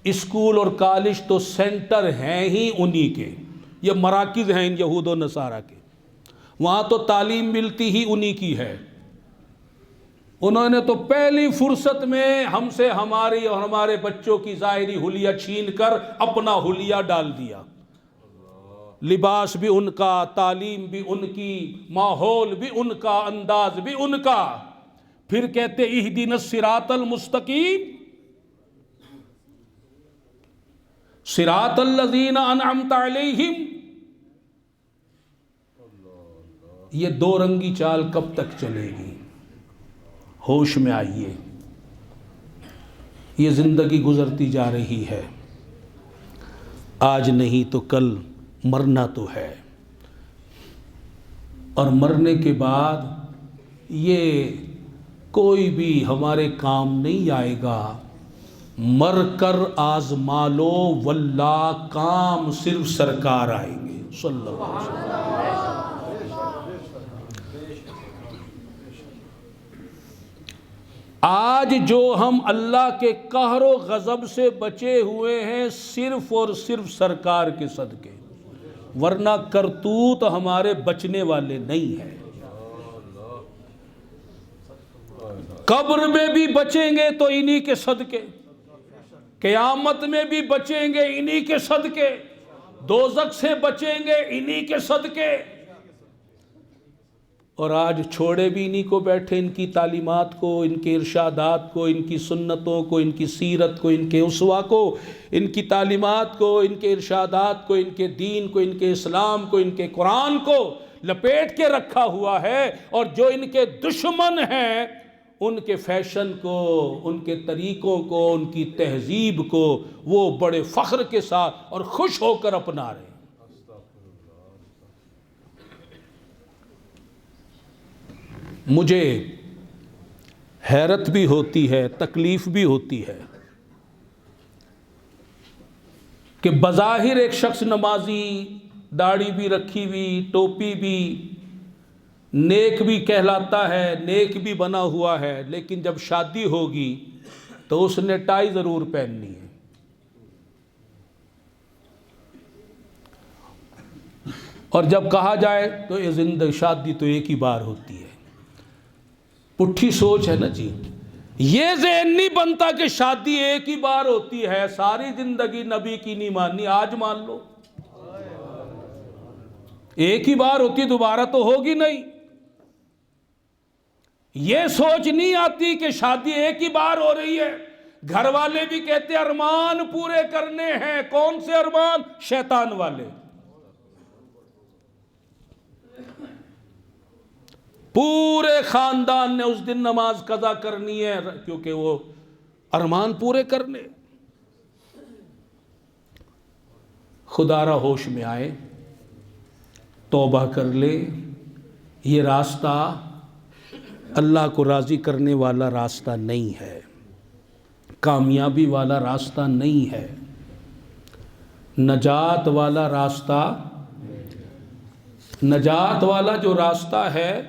اسکول اور کالج تو سینٹر ہیں ہی انہی کے، یہ مراکز ہیں ان یہود و نصارہ کے، وہاں تو تعلیم ملتی ہی انہی کی ہے۔ انہوں نے تو پہلی فرصت میں ہم سے ہماری اور ہمارے بچوں کی ظاہری حلیہ چھین کر اپنا حلیہ ڈال دیا۔ لباس بھی ان کا، تعلیم بھی ان کی، ماحول بھی ان کا، انداز بھی ان کا، پھر کہتے اہدنا الصراط المستقیم، صراط الذین انعمت علیہم۔ یہ دو رنگی چال کب تک چلے گی؟ ہوش میں آئیے، یہ زندگی گزرتی جا رہی ہے، آج نہیں تو کل مرنا تو ہے، اور مرنے کے بعد یہ کوئی بھی ہمارے کام نہیں آئے گا۔ مر کر آزما لو واللہ، کام صرف سرکار آئیں گے صلی اللہ علیہ وسلم۔ آج جو ہم اللہ کے قہر و غضب سے بچے ہوئے ہیں صرف اور صرف سرکار کے صدقے، ورنہ کرتوت ہمارے بچنے والے نہیں ہیں۔ قبر میں بھی بچیں گے تو انہی کے صدقے، قیامت میں بھی بچیں گے انہی کے صدقے، دوزخ سے بچیں گے انہی کے صدقے۔ اور آج چھوڑے بھی انہی کو بیٹھے، ان کی تعلیمات کو، ان کے ارشادات کو، ان کی سنتوں کو، ان کی سیرت کو، ان کے اسوہ کو، ان کی تعلیمات کو، ان کے ارشادات کو، ان کے دین کو، ان کے اسلام کو، ان کے قرآن کو لپیٹ کے رکھا ہوا ہے، اور جو ان کے دشمن ہیں ان کے فیشن کو، ان کے طریقوں کو، ان کی تہذیب کو وہ بڑے فخر کے ساتھ اور خوش ہو کر اپنا رہے ہیں۔ مجھے حیرت بھی ہوتی ہے، تکلیف بھی ہوتی ہے کہ بظاہر ایک شخص نمازی، داڑھی بھی رکھی ہوئی، ٹوپی بھی، نیک بھی کہلاتا ہے، نیک بھی بنا ہوا ہے، لیکن جب شادی ہوگی تو اس نے ٹائی ضرور پہننی ہے۔ اور جب کہا جائے تو یہ زندگی شادی تو ایک ہی بار ہوتی ہے۔ پٹھی سوچ ہے نا جی، یہ ذہن نہیں بنتا کہ شادی ایک ہی بار ہوتی ہے، ساری زندگی نبی کی نہیں ماننی، آج مان لو ایک ہی بار ہوتی، دوبارہ تو ہوگی نہیں۔ یہ سوچ نہیں آتی کہ شادی ایک ہی بار ہو رہی ہے۔ گھر والے بھی کہتے ہیں ارمان پورے کرنے ہیں، کون سے ارمان؟ شیطان والے۔ پورے خاندان نے اس دن نماز قضا کرنی ہے کیونکہ وہ ارمان پورے کرنے۔ خدا را ہوش میں آئے، توبہ کر لے، یہ راستہ اللہ کو راضی کرنے والا راستہ نہیں ہے، کامیابی والا راستہ نہیں ہے، نجات والا راستہ، نجات والا جو راستہ ہے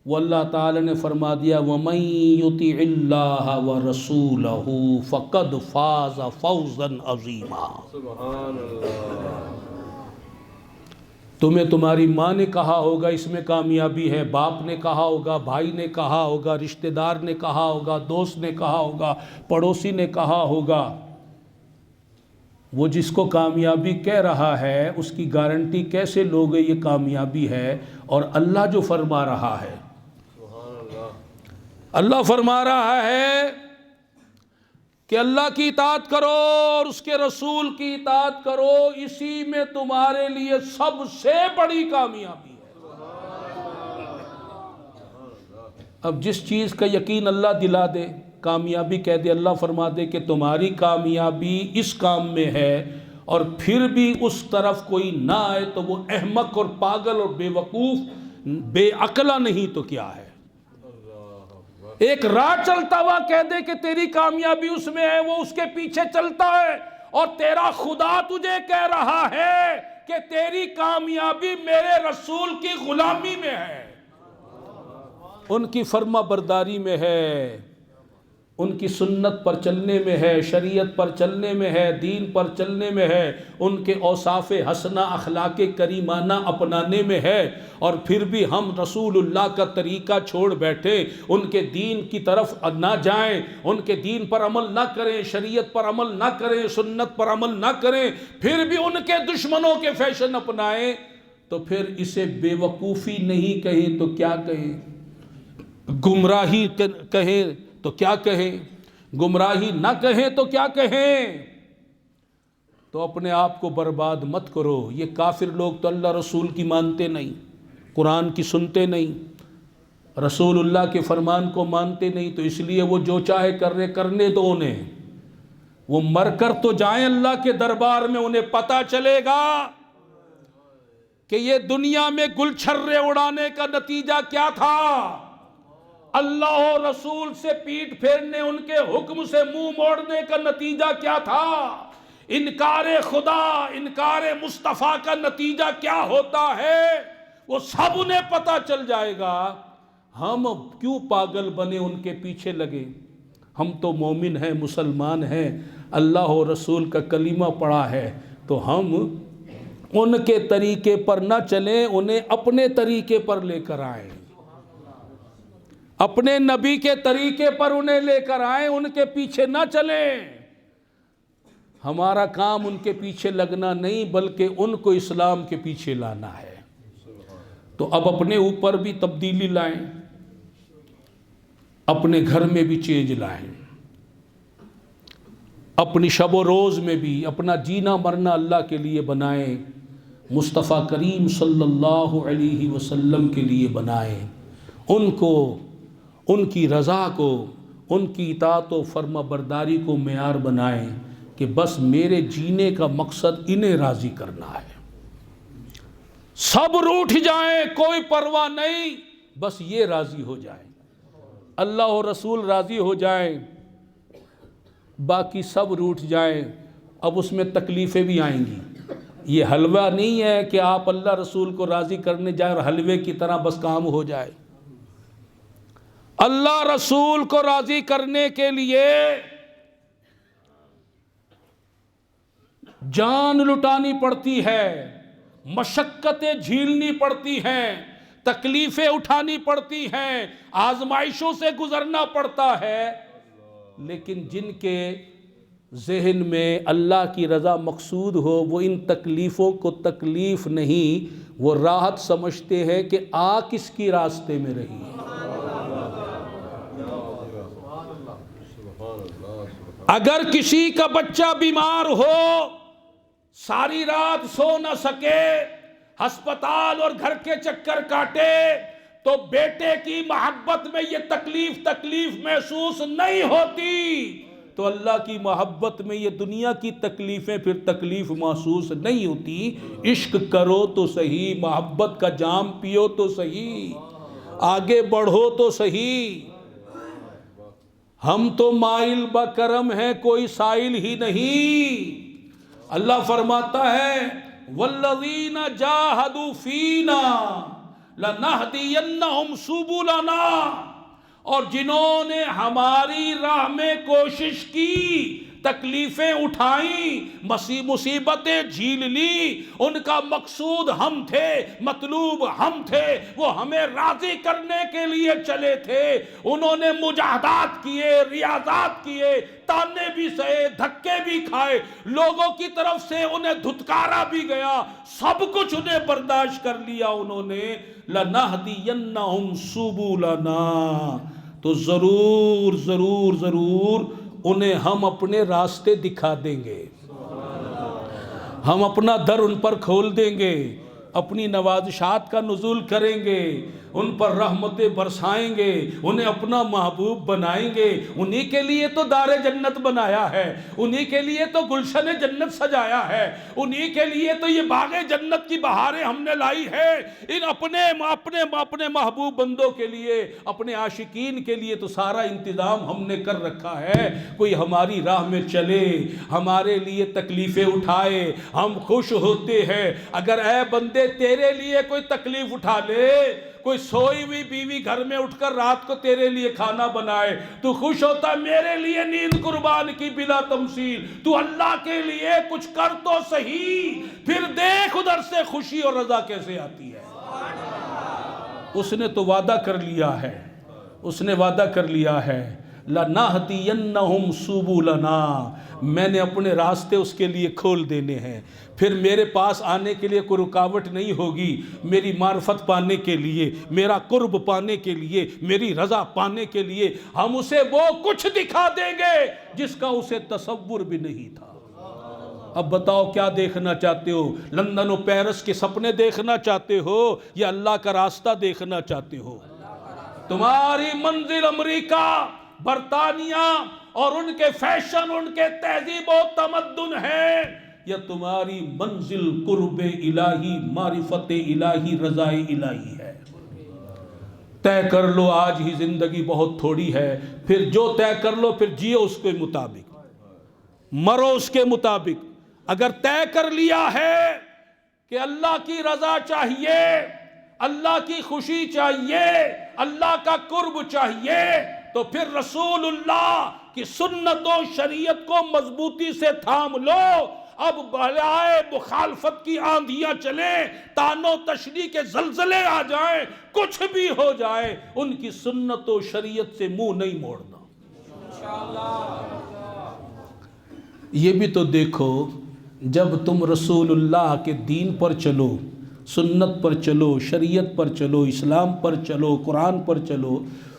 وہ اللہ تعالی نے فرما دیا وَمَن يُطِعِ اللَّهَ وَرَسُولَهُ فَقَدْ فَازَ فَوْزًا عَظِيمًا۔ سبحان اللہ۔ تمہیں تمہاری ماں نے کہا ہوگا اس میں کامیابی ہے، باپ نے کہا ہوگا، بھائی نے کہا ہوگا، رشتہ دار نے کہا ہوگا، دوست نے کہا ہوگا، پڑوسی نے کہا ہوگا، وہ جس کو کامیابی کہہ رہا ہے اس کی گارنٹی کیسے لوگے یہ کامیابی ہے؟ اور اللہ جو فرما رہا ہے، اللہ فرما رہا ہے کہ اللہ کی اطاعت کرو اور اس کے رسول کی اطاعت کرو، اسی میں تمہارے لیے سب سے بڑی کامیابی ہے۔ اب جس چیز کا یقین اللہ دلا دے، کامیابی کہہ دے، اللہ فرما دے کہ تمہاری کامیابی اس کام میں ہے، اور پھر بھی اس طرف کوئی نہ آئے تو وہ احمق اور پاگل اور بے وقوف بے عقلہ نہیں تو کیا ہے؟ ایک راہ چلتا ہوا کہہ دے کہ تیری کامیابی اس میں ہے، وہ اس کے پیچھے چلتا ہے، اور تیرا خدا تجھے کہہ رہا ہے کہ تیری کامیابی میرے رسول کی غلامی میں ہے، ان کی فرما برداری میں ہے، ان کی سنت پر چلنے میں ہے، شریعت پر چلنے میں ہے، دین پر چلنے میں ہے، ان کے اوصاف حسنہ اخلاق کریمانہ اپنانے میں ہے، اور پھر بھی ہم رسول اللہ کا طریقہ چھوڑ بیٹھے، ان کے دین کی طرف نہ جائیں، ان کے دین پر عمل نہ کریں، شریعت پر عمل نہ کریں، سنت پر عمل نہ کریں، پھر بھی ان کے دشمنوں کے فیشن اپنائیں، تو پھر اسے بے وقوفی نہیں کہیں تو کیا کہیں؟ گمراہی کہیں تو کیا کہیں؟ گمراہی نہ کہیں تو کیا کہیں؟ تو اپنے آپ کو برباد مت کرو۔ یہ کافر لوگ تو اللہ رسول کی مانتے نہیں، قرآن کی سنتے نہیں، رسول اللہ کے فرمان کو مانتے نہیں، تو اس لیے وہ جو چاہے کرنے دو انہیں، وہ مر کر تو جائیں اللہ کے دربار میں، انہیں پتہ چلے گا کہ یہ دنیا میں گل چھرے اڑانے کا نتیجہ کیا تھا، اللہ و رسول سے پیٹھ پھیرنے، ان کے حکم سے منہ موڑنے کا نتیجہ کیا تھا، انکار خدا، انکار مصطفیٰ کا نتیجہ کیا ہوتا ہے، وہ سب انہیں پتہ چل جائے گا۔ ہم کیوں پاگل بنے ان کے پیچھے لگے؟ ہم تو مومن ہیں، مسلمان ہیں، اللہ و رسول کا کلمہ پڑھا ہے، تو ہم ان کے طریقے پر نہ چلیں، انہیں اپنے طریقے پر لے کر آئیں، اپنے نبی کے طریقے پر انہیں لے کر آئیں، ان کے پیچھے نہ چلیں۔ ہمارا کام ان کے پیچھے لگنا نہیں، بلکہ ان کو اسلام کے پیچھے لانا ہے۔ تو اب اپنے اوپر بھی تبدیلی لائیں، اپنے گھر میں بھی چینج لائیں، اپنی شب و روز میں بھی اپنا جینا مرنا اللہ کے لیے بنائیں، مصطفیٰ کریم صلی اللہ علیہ وسلم کے لیے بنائیں، ان کو، ان کی رضا کو، ان کی اطاعت و فرما برداری کو معیار بنائیں کہ بس میرے جینے کا مقصد انہیں راضی کرنا ہے، سب روٹھ جائیں کوئی پرواہ نہیں، بس یہ راضی ہو جائیں، اللہ و رسول راضی ہو جائیں، باقی سب روٹھ جائیں۔ اب اس میں تکلیفیں بھی آئیں گی، یہ حلوہ نہیں ہے کہ آپ اللہ رسول کو راضی کرنے جائیں اور حلوے کی طرح بس کام ہو جائے۔ اللہ رسول کو راضی کرنے کے لیے جان لٹانی پڑتی ہے، مشقتیں جھیلنی پڑتی ہیں، تکلیفیں اٹھانی پڑتی ہیں، آزمائشوں سے گزرنا پڑتا ہے، لیکن جن کے ذہن میں اللہ کی رضا مقصود ہو، وہ ان تکلیفوں کو تکلیف نہیں، وہ راحت سمجھتے ہیں کہ آ کس کی راستے میں رہی ہے۔ اگر کسی کا بچہ بیمار ہو، ساری رات سو نہ سکے، ہسپتال اور گھر کے چکر کاٹے، تو بیٹے کی محبت میں یہ تکلیف محسوس نہیں ہوتی، تو اللہ کی محبت میں یہ دنیا کی تکلیفیں پھر تکلیف محسوس نہیں ہوتی۔ عشق کرو تو صحیح، محبت کا جام پیو تو صحیح، آگے بڑھو تو صحیح۔ ہم تو مائل بکرم ہیں، کوئی سائل ہی نہیں۔ اللہ فرماتا ہے والذین جاہدوا فینا لنہدینہم سبلنا، اور جنہوں نے ہماری راہ میں کوشش کی، تکلیفیں اٹھائیں، مصیبتیں جھیل لی، ان کا مقصود ہم تھے، مطلوب ہم تھے، وہ ہمیں راضی کرنے کے لیے چلے تھے، انہوں نے مجاہدات کیے، ریاضات کیے، تانے بھی سہے، دھکے بھی کھائے، لوگوں کی طرف سے انہیں دھتکارا بھی گیا، سب کچھ انہیں برداشت کر لیا انہوں نے، لَنَهْدِيَنَّهُمْ سُبُلَنَا، تو ضرور ضرور ضرور انہیں ہم اپنے راستے دکھا دیں گے، ہم اپنا در ان پر کھول دیں گے، اپنی نوازشات کا نزول کریں گے، ان پر رحمتیں برسائیں گے، انہیں اپنا محبوب بنائیں گے۔ انہی کے لیے تو دار جنت بنایا ہے، انہی کے لیے تو گلشن جنت سجایا ہے، انہی کے لیے تو یہ باغ جنت کی بہاریں ہم نے لائی ہے۔ ان اپنے محبوب بندوں کے لیے، اپنے عاشقین کے لیے تو سارا انتظام ہم نے کر رکھا ہے۔ کوئی ہماری راہ میں چلے، ہمارے لیے تکلیفیں اٹھائے، ہم خوش ہوتے ہیں۔ اگر اے بندے تیرے لیے کوئی تکلیف اٹھا لے، کوئی سوئی ہوئی بیوی گھر میں اٹھ کر رات کو تیرے لیے کھانا بنائے، تو خوش ہوتا میرے لیے نیند قربان کی بلا تمثیل، تو اللہ کے لیے کچھ کر تو صحیح، پھر دیکھ ادھر سے خوشی اور رضا کیسے آتی ہے۔ اس نے تو وعدہ کر لیا ہے، اس نے وعدہ کر لیا ہے، لَنَهْدِيَنَّهُمْ سُبُلَنَا، میں نے اپنے راستے اس کے لیے کھول دینے ہیں۔ پھر میرے پاس آنے کے لیے کوئی رکاوٹ نہیں ہوگی، میری معرفت پانے کے لیے، میرا قرب پانے کے لیے، میری رضا پانے کے لیے ہم اسے وہ کچھ دکھا دیں گے جس کا اسے تصور بھی نہیں تھا۔ اب بتاؤ کیا دیکھنا چاہتے ہو؟ لندن و پیرس کے سپنے دیکھنا چاہتے ہو یا اللہ کا راستہ دیکھنا چاہتے ہو؟ تمہاری منزل امریکہ، برطانیہ اور ان کے فیشن، ان کے تہذیب و تمدن ہے، یا تمہاری منزل قرب الہی، معرفت الہی، رضا الہی ہے؟ طے کر لو، آج ہی زندگی بہت تھوڑی ہے، پھر جو طے کر لو پھر جیو اس کے مطابق، مرو اس کے مطابق۔ اگر طے کر لیا ہے کہ اللہ کی رضا چاہیے، اللہ کی خوشی چاہیے، اللہ کا قرب چاہیے، تو پھر رسول اللہ کی سنت و شریعت کو مضبوطی سے تھام لو۔ اب بلائے مخالفت کی آندھیاں چلیں، طعن و تشنیع کے زلزلے آ جائیں، کچھ بھی ہو جائے، ان کی سنت و شریعت سے منہ نہیں موڑنا۔ یہ بھی تو دیکھو، جب تم رسول اللہ کے دین پر چلو، سنت پر چلو، شریعت پر چلو، اسلام پر چلو، قرآن پر چلو،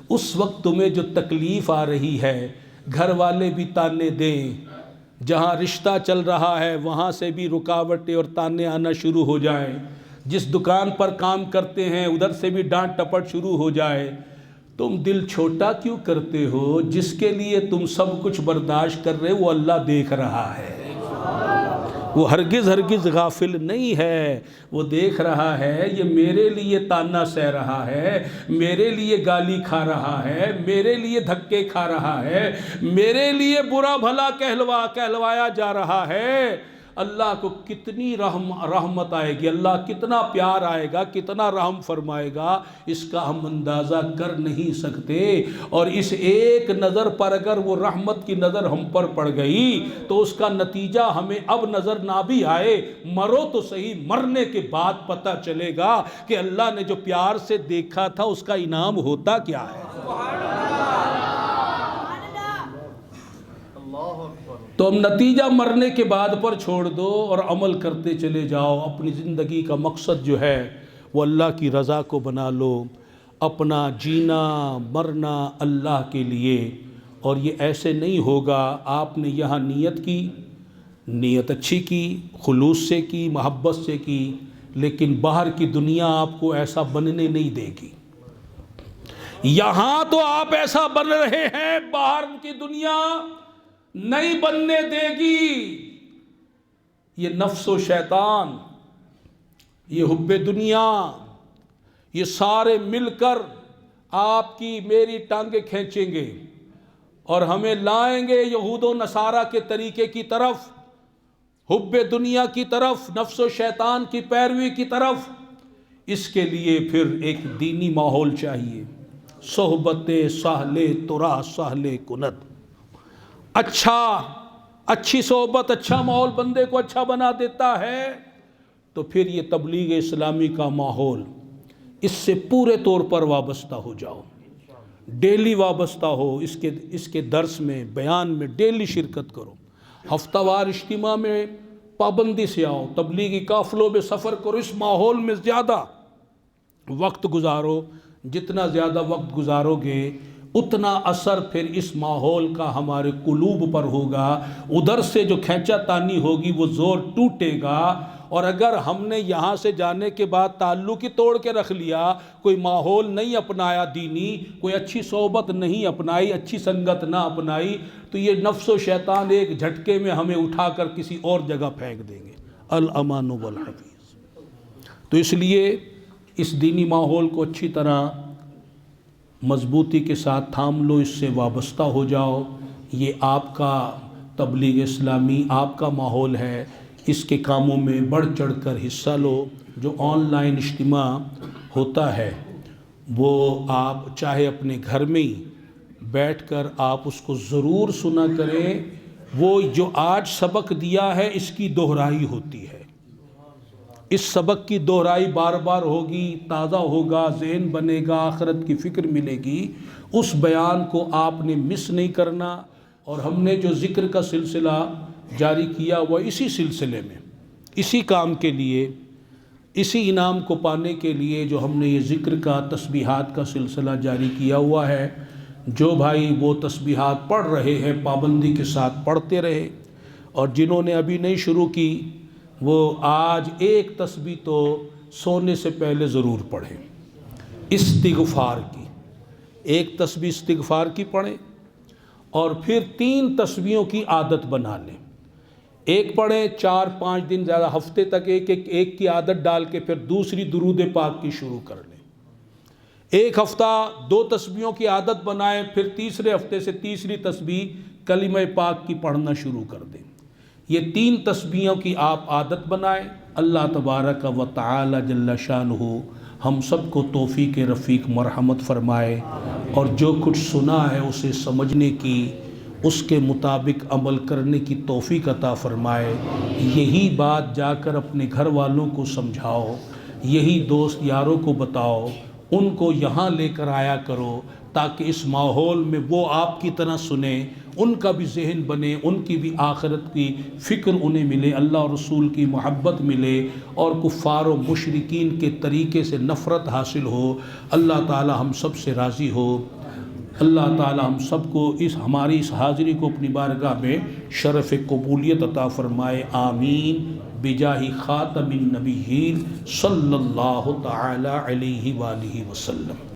اس وقت تمہیں جو تکلیف آ رہی ہے، گھر والے بھی تانے دیں، جہاں رشتہ چل رہا ہے وہاں سے بھی رکاوٹیں اور تانے آنا شروع ہو جائیں، جس دکان پر کام کرتے ہیں ادھر سے بھی ڈانٹ ٹپٹ شروع ہو جائے، تم دل چھوٹا کیوں کرتے ہو؟ جس کے لیے تم سب کچھ برداشت کر رہے وہ اللہ دیکھ رہا ہے، وہ ہرگز غافل نہیں ہے، وہ دیکھ رہا ہے، یہ میرے لیے تانا سہ رہا ہے، میرے لیے گالی کھا رہا ہے، میرے لیے دھکے کھا رہا ہے، میرے لیے برا بھلا کہلوایا جا رہا ہے۔ اللہ کو کتنی رحمت آئے گی، اللہ کتنا پیار آئے گا، کتنا رحم فرمائے گا، اس کا ہم اندازہ کر نہیں سکتے۔ اور اس ایک نظر پر اگر وہ رحمت کی نظر ہم پر پڑ گئی تو اس کا نتیجہ ہمیں اب نظر نہ بھی آئے، مرو تو صحیح، مرنے کے بعد پتہ چلے گا کہ اللہ نے جو پیار سے دیکھا تھا اس کا انعام ہوتا کیا ہے۔ تو ہم نتیجہ مرنے کے بعد پر چھوڑ دو اور عمل کرتے چلے جاؤ، اپنی زندگی کا مقصد جو ہے وہ اللہ کی رضا کو بنا لو، اپنا جینا مرنا اللہ کے لیے۔ اور یہ ایسے نہیں ہوگا، آپ نے یہاں نیت کی، نیت اچھی کی، خلوص سے کی، محبت سے کی، لیکن باہر کی دنیا آپ کو ایسا بننے نہیں دے گی۔ یہاں تو آپ ایسا بن رہے ہیں، باہر کی دنیا نہیں بننے دے گی۔ یہ نفس و شیطان، یہ حب دنیا، یہ سارے مل کر آپ کی میری ٹانگیں کھینچیں گے اور ہمیں لائیں گے یہود و نصارہ کے طریقے کی طرف، حب دنیا کی طرف، نفس و شیطان کی پیروی کی طرف۔ اس کے لیے پھر ایک دینی ماحول چاہیے، صحبت سہل ترا سہل کند، اچھی صحبت، اچھا ماحول بندے کو اچھا بنا دیتا ہے۔ تو پھر یہ تبلیغ اسلامی کا ماحول، اس سے پورے طور پر وابستہ ہو جاؤ، ڈیلی وابستہ ہو، اس کے درس میں، بیان میں ڈیلی شرکت کرو، ہفتہ وار اجتماع میں پابندی سے آؤ، تبلیغی قافلوں میں سفر کرو، اس ماحول میں زیادہ وقت گزارو۔ جتنا زیادہ وقت گزارو گے اتنا اثر پھر اس ماحول کا ہمارے قلوب پر ہوگا، ادھر سے جو کھینچا تانی ہوگی وہ زور ٹوٹے گا۔ اور اگر ہم نے یہاں سے جانے کے بعد تعلق ہی توڑ کے رکھ لیا، کوئی ماحول نہیں اپنایا دینی، کوئی اچھی صحبت نہیں اپنائی، اچھی سنگت نہ اپنائی، تو یہ نفس و شیطان ایک جھٹکے میں ہمیں اٹھا کر کسی اور جگہ پھینک دیں گے۔ الامان والحفیظ۔ تو اس لیے اس دینی ماحول کو اچھی طرح مضبوطی کے ساتھ تھام لو، اس سے وابستہ ہو جاؤ۔ یہ آپ کا تبلیغ اسلامی، آپ کا ماحول ہے، اس کے کاموں میں بڑھ چڑھ کر حصہ لو۔ جو آن لائن اجتماع ہوتا ہے وہ آپ چاہے اپنے گھر میں ہی بیٹھ کر آپ اس کو ضرور سنا کریں۔ وہ جو آج سبق دیا ہے اس کی دہرائی ہوتی ہے، اس سبق کی دہرائی بار بار ہوگی، تازہ ہوگا، ذہن بنے گا، آخرت کی فکر ملے گی۔ اس بیان کو آپ نے مس نہیں کرنا۔ اور ہم نے جو ذکر کا سلسلہ جاری کیا وہ اسی سلسلے میں، اسی کام کے لیے، اسی انعام کو پانے کے لیے جو ہم نے یہ ذکر کا، تسبیحات کا سلسلہ جاری کیا ہوا ہے۔ جو بھائی وہ تسبیحات پڑھ رہے ہیں پابندی کے ساتھ پڑھتے رہے، اور جنہوں نے ابھی نہیں شروع کی وہ آج ایک تسبیح تو سونے سے پہلے ضرور پڑھیں، استغفار کی۔ ایک تسبیح استغفار کی پڑھیں، اور پھر 3 تسبیحوں کی عادت بنا لیں۔ ایک پڑھیں 4-5 دن، زیادہ ہفتے تک ایک کی عادت ڈال کے پھر دوسری درود پاک کی شروع کر لیں۔ ایک ہفتہ 2 تسبیحوں کی عادت بنائیں، پھر تیسرے ہفتے سے تیسری تسبیح کلمہ پاک کی پڑھنا شروع کر دیں۔ یہ 3 تسبیحوں کی آپ عادت بنائیں۔ اللہ تبارک و تعالی جل شانہ ہم سب کو توفیق رفیق مرحمت فرمائے، اور جو کچھ سنا ہے اسے سمجھنے کی، اس کے مطابق عمل کرنے کی توفیق عطا فرمائے۔ یہی بات جا کر اپنے گھر والوں کو سمجھاؤ، یہی دوست یاروں کو بتاؤ، ان کو یہاں لے کر آیا کرو، تاکہ اس ماحول میں وہ آپ کی طرح سنیں، ان کا بھی ذہن بنے، ان کی بھی آخرت کی فکر انہیں ملے، اللہ اور رسول کی محبت ملے، اور کفار و مشرکین کے طریقے سے نفرت حاصل ہو۔ اللہ تعالی ہم سب سے راضی ہو۔ اللہ تعالی ہم سب کو ہماری اس حاضری کو اپنی بارگاہ میں شرف قبولیت عطا فرمائے، آمین، بجاہ خاتم النبیین صلی اللہ تعالی علیہ وآلہ وسلم۔